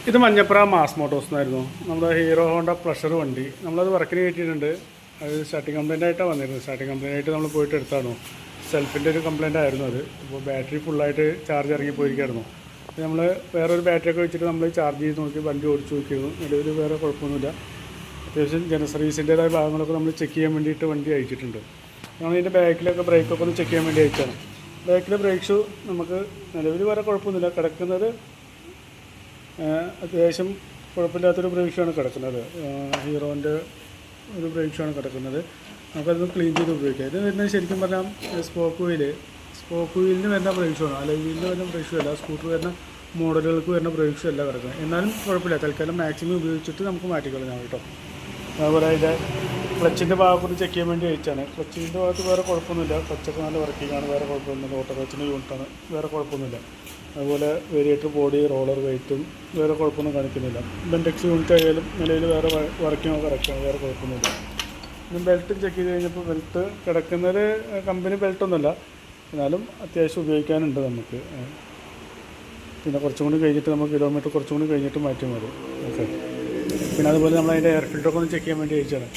ഇത് Manjapra mass Motors എന്നായിരുന്നു നമ്മുടെ ഹീറോ ഹോണ്ട പ്ലഷർ വണ്ടി. നമ്മളത് വർക്കിന് കയറ്റിയിട്ടുണ്ട്. അത് സ്റ്റാർട്ടിങ് കംപ്ലയിൻ്റ് ആയിട്ടാണ് വന്നിരുന്നത്. സ്റ്റാർട്ടിങ് കംപ്ലയിൻ്റ് ആയിട്ട് നമ്മൾ പോയിട്ട് എടുത്താണോ, സെൽഫിൻ്റെ ഒരു കംപ്ലയിൻ്റ് ആയിരുന്നു അത്. അപ്പോൾ ബാറ്ററി ഫുള്ളായിട്ട് ചാർജ് ഇറങ്ങി പോയിരിക്കായിരുന്നു. അപ്പോൾ നമ്മൾ വേറൊരു ബാറ്ററിയൊക്കെ വെച്ചിട്ട് നമ്മൾ ചാർജ് ചെയ്ത് നോക്കി വണ്ടി ഓടിച്ച് നോക്കിയിരുന്നു. നിലവിൽ വേറെ കുഴപ്പമൊന്നുമില്ല. അത്യാവശ്യം സർവീസിൻ്റേതായ ഭാഗങ്ങളൊക്കെ നമ്മൾ ചെക്ക് ചെയ്യാൻ വേണ്ടിയിട്ട് വണ്ടി അയച്ചിട്ടുണ്ട്. നമ്മളതിൻ്റെ ബാക്കിലൊക്കെ ബ്രേക്കൊക്കെ ഒന്ന് ചെക്ക് ചെയ്യാൻ വേണ്ടി അയച്ചാണ്. ബാക്കിലെ ബ്രേക്ക് ഷൂ നമുക്ക് നിലവിൽ വേറെ കുഴപ്പമൊന്നുമില്ല. കിടക്കുന്നത് അത്യാവശ്യം കുഴപ്പമില്ലാത്തൊരു ബ്രേക്ക് ഷൂ ആണ് കിടക്കുന്നത്. ഹീറോൻ്റെ ഒരു ബ്രേക്ക് ഷൂ ആണ് കിടക്കുന്നത്. നമുക്കതൊന്ന് ക്ലീൻ ചെയ്ത് ഉപയോഗിക്കാം. ഇത് വരുന്നത് ശരിക്കും പറഞ്ഞാൽ സ്പോക്ക് വീലിന് വരുന്ന ബ്രേക്ക് ഷൂ ആണ്. അല്ലെങ്കിൽ വീലിന് വരുന്ന ബ്രേക്ക് ഷൂ അല്ല, സ്കൂട്ടർ വരുന്ന മോഡലുകൾക്ക് വരുന്ന ബ്രേക്ക് ഷൂ അല്ല കിടക്കുന്നത്. എന്നാലും കുഴപ്പമില്ല. തൽക്കാലം മാക്സിമം ഉപയോഗിച്ചിട്ട് നമുക്ക് മാറ്റിക്കളഞ്ഞാൽ കേട്ടോ. അതുപോലെ അതിൻ്റെ ക്ലച്ചിൻ്റെ ഭാഗത്ത് ചെക്ക് ചെയ്യാൻ വേണ്ടി അയച്ചാണ്. ക്ലച്ചിൻ്റെ ഭാഗത്ത് വേറെ കുഴപ്പമൊന്നുമില്ല. ക്ലച്ചൊക്കെ നല്ല വർക്കിംഗ് ആണ്, വേറെ കുഴപ്പമൊന്നുമില്ല. ഓട്ടോ ക്ലച്ചിൻ്റെ യൂണിറ്റാണ്, വേറെ കുഴപ്പമൊന്നുമില്ല. അതുപോലെ വേരിയേറ്റർ ബോഡി റോളർ വെയിറ്റും വേറെ കുഴപ്പമൊന്നും കാണിക്കുന്നില്ല. ബെൻഡെക്സ് യൂണിറ്റ് ആയാലും നിലയിൽ വേറെ വർക്കിംഗ് കറക്റ്റാണ്, വേറെ കുഴപ്പമൊന്നുമില്ല. പിന്നെ ബെൽറ്റ് ചെക്ക് ചെയ്ത് കഴിഞ്ഞപ്പോൾ ബെൽറ്റ് കിടക്കുന്നത് കമ്പനി ബെൽറ്റൊന്നുമല്ല, എന്നാലും അത്യാവശ്യം ഉപയോഗിക്കാനുണ്ട് നമുക്ക്. പിന്നെ കുറച്ചും കൂടി കഴിഞ്ഞിട്ട് നമുക്ക് കിലോമീറ്റർ കുറച്ചും കൂടി കഴിഞ്ഞിട്ട് മാറ്റി മതി. ഓക്കെ. പിന്നെ അതുപോലെ നമ്മൾ അതിൻ്റെ എയർ ഫിൽറ്ററൊക്കെ ഒന്ന് ചെക്ക് ചെയ്യാൻ വേണ്ടി അയച്ചാണ്.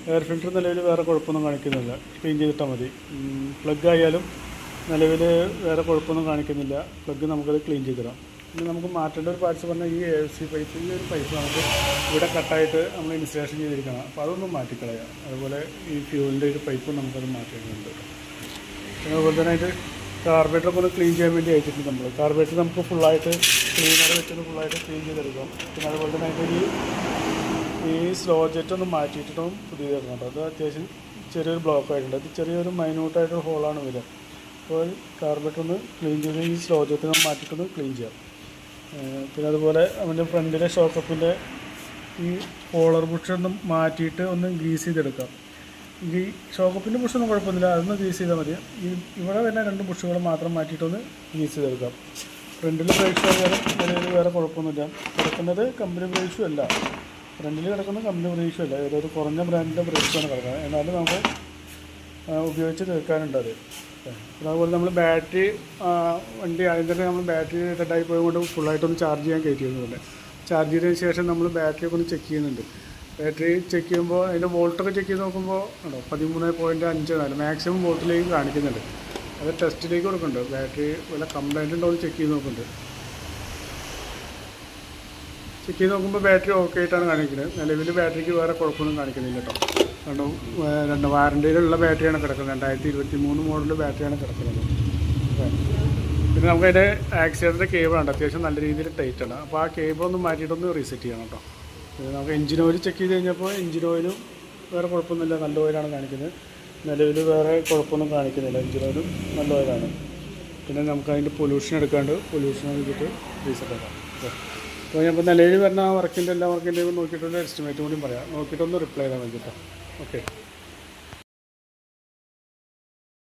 എയർ ഫിൽറ്റർ നിലവിൽ വേറെ കുഴപ്പമൊന്നും കാണിക്കുന്നില്ല. ക്ലീൻ ചെയ്തിട്ടാൽ മതി. പ്ലഗ് ആയാലും നിലവിൽ വേറെ കുഴപ്പമൊന്നും കാണിക്കുന്നില്ല. പ്ലഗ് നമുക്കത് ക്ലീൻ ചെയ്തിടാം. പിന്നെ നമുക്ക് മാറ്റേണ്ട ഒരു പാർട്സ് പറഞ്ഞാൽ ഈ AC പൈപ്പ്, ഈ ഒരു പൈപ്പ് നമുക്ക് ഇവിടെ കട്ടായിട്ട് നമ്മൾ ഇൻസ്റ്റലേഷൻ ചെയ്തിരിക്കണം. അപ്പോൾ അതൊന്നും മാറ്റിക്കളയാം. അതുപോലെ ഈ ഫ്യൂലിൻ്റെ ഒരു പൈപ്പ് നമുക്കത് മാറ്റേണ്ടതുണ്ട്. പിന്നെ അതുപോലെ തന്നെ അതിൻ്റെ കാർബറേറ്ററൊക്കെ ഒന്ന് ക്ലീൻ ചെയ്യാൻ വേണ്ടി അയച്ചിട്ടുണ്ട് നമ്മൾ. കാർബറേറ്റർ നമുക്ക് ഫുള്ളായിട്ട് ക്ലീനർ വെച്ചൊന്ന് ഫുള്ളായിട്ട് ക്ലീൻ ചെയ്തെടുക്കാം. പിന്നെ അതുപോലെ തന്നെ അതിൻ്റെ ഈ സ്ലോ ജെറ്റ് ഒന്ന് മാറ്റിയിട്ടിട്ടും പുതിയത് ഇറങ്ങുന്നുണ്ട്. അത് അത്യാവശ്യം ചെറിയൊരു ബ്ലോക്ക് ആയിട്ടുണ്ട്. അത് ചെറിയൊരു മൈന്യൂട്ടായിട്ടൊരു ഹോളാണ് വരിക. അപ്പോൾ കാർബറേറ്റർ ഒന്ന് ക്ലീൻ ചെയ്ത് ഈ സ്ലോ ജെറ്റ് ഒന്ന് മാറ്റിയിട്ടൊന്ന് ക്ലീൻ ചെയ്യാം. പിന്നെ അതുപോലെ അവൻ്റെ ഫ്രണ്ടിലെ ഷോക്കപ്പിൻ്റെ ഈ പോളർ ബുഷ് ഒന്ന് മാറ്റിയിട്ട് ഒന്ന് ഗ്രീസ് ചെയ്തെടുക്കാം. ഈ ഷോക്കപ്പിൻ്റെ ബുഷൊന്നും കുഴപ്പമൊന്നുമില്ല, അതൊന്ന് ഗ്രീസ് ചെയ്താൽ മതി. ഇവിടെ വരുന്ന 2 ബുഷുകൾ മാത്രം മാറ്റിയിട്ടൊന്ന് ഗ്രീസ് ചെയ്തെടുക്കാം. ഫ്രണ്ടിൽ ബ്രേക്ക് ഷൂ ആയാലും വേറെ കുഴപ്പമൊന്നുമില്ല. കിടക്കുന്നത് കമ്പനി ബ്രേക്ക് ഷൂ അല്ല, ഫ്രണ്ടിൽ കിടക്കുന്ന കമ്പനി ബ്രേക്ക് ഷൂ അല്ല, ഏതൊരു കുറഞ്ഞ ബ്രാൻഡിൻ്റെ ബ്രേക്ക് ഷൂ ആണ് കിടക്കുന്നത്. എന്നാലും നമുക്ക് ഉപയോഗിച്ച് തീർക്കാനുണ്ട് അത്. പിന്നെ അതുപോലെ നമ്മൾ ബാറ്ററി വണ്ടി ആദ്യം തന്നെ നമ്മൾ ബാറ്ററി ഡെഡായി പോയതുകൊണ്ട് ഫുള്ളായിട്ടൊന്ന് ചാർജ് ചെയ്യാൻ കയറ്റിയിരുന്നില്ല. ചാർജ് ചെയ്തതിന് ശേഷം നമ്മൾ ബാറ്ററിയൊക്കെ ഒന്ന് ചെക്ക് ചെയ്യുന്നുണ്ട്. ബാറ്ററി ചെക്ക് ചെയ്യുമ്പോൾ അതിൻ്റെ വോൾട്ടൊക്കെ ചെക്ക് ചെയ്ത് നോക്കുമ്പോൾ ഉണ്ടോ 13.54 മാക്സിമം വോൾട്ടിലേക്ക് കാണിക്കുന്നുണ്ട്. അത് ടെസ്റ്റിലേക്ക് കൊടുക്കുന്നുണ്ട്. ബാറ്ററി വല്ല കംപ്ലൈൻറ്റ് ഉണ്ടോ എന്ന് ചെക്ക് ചെയ്ത് നോക്കുന്നുണ്ട്. ചെക്ക് ചെയ്ത് നോക്കുമ്പോൾ ബാറ്ററി ഓക്കെ ആയിട്ടാണ് കാണിക്കുന്നത്. നിലവിൽ ബാറ്ററിക്ക് വേറെ കുഴപ്പമൊന്നും കാണിക്കുന്നില്ല കേട്ടോ. രണ്ട് വാറണ്ടിയിലുള്ള ബാറ്ററിയാണ് കിടക്കുന്നത്. 2023 മോഡൽ ബാറ്ററിയാണ് കിടക്കുന്നത്. പിന്നെ നമുക്ക് അതിൻ്റെ ആക്സിലേറ്ററിൻ്റെ കേബിളുണ്ട്, അത്യാവശ്യം നല്ല രീതിയിൽ ടൈറ്റാണ്. അപ്പോൾ ആ കേബിളൊന്ന് മാറ്റിയിട്ടൊന്ന് റീസെറ്റ് ചെയ്യണം കേട്ടോ. പിന്നെ നമുക്ക് എഞ്ചിൻ ഓയിൽ ചെക്ക് ചെയ്ത് കഴിഞ്ഞപ്പോൾ എഞ്ചിൻ ഓയിലും വേറെ കുഴപ്പമൊന്നുമില്ല, നല്ല ഓയിലാണ് കാണിക്കുന്നത്. നിലവിൽ വേറെ കുഴപ്പമൊന്നും കാണിക്കുന്നില്ല, എഞ്ചിൻ ഓയിലും നല്ല ഓയിലാണ്. പിന്നെ നമുക്ക് അതിൻ്റെ പൊല്യൂഷൻ എടുക്കാണ്ട് പൊല്യൂഷൻ നോക്കിയിട്ട് റീസെറ്റ് ആക്കാം. അപ്പോൾ ഞാൻ ഇപ്പോൾ നിലവിൽ വരുന്ന ആ വർക്കിൻ്റെ എല്ലാ വർക്കിൻ്റെയും നോക്കിയിട്ടുള്ള എസ്റ്റിമേറ്റ് കൂടി പറയാം. നോക്കിയിട്ടൊന്ന് റിപ്ലൈ ചെയ്താൽ മതി കേട്ടോ. ഓക്കെ.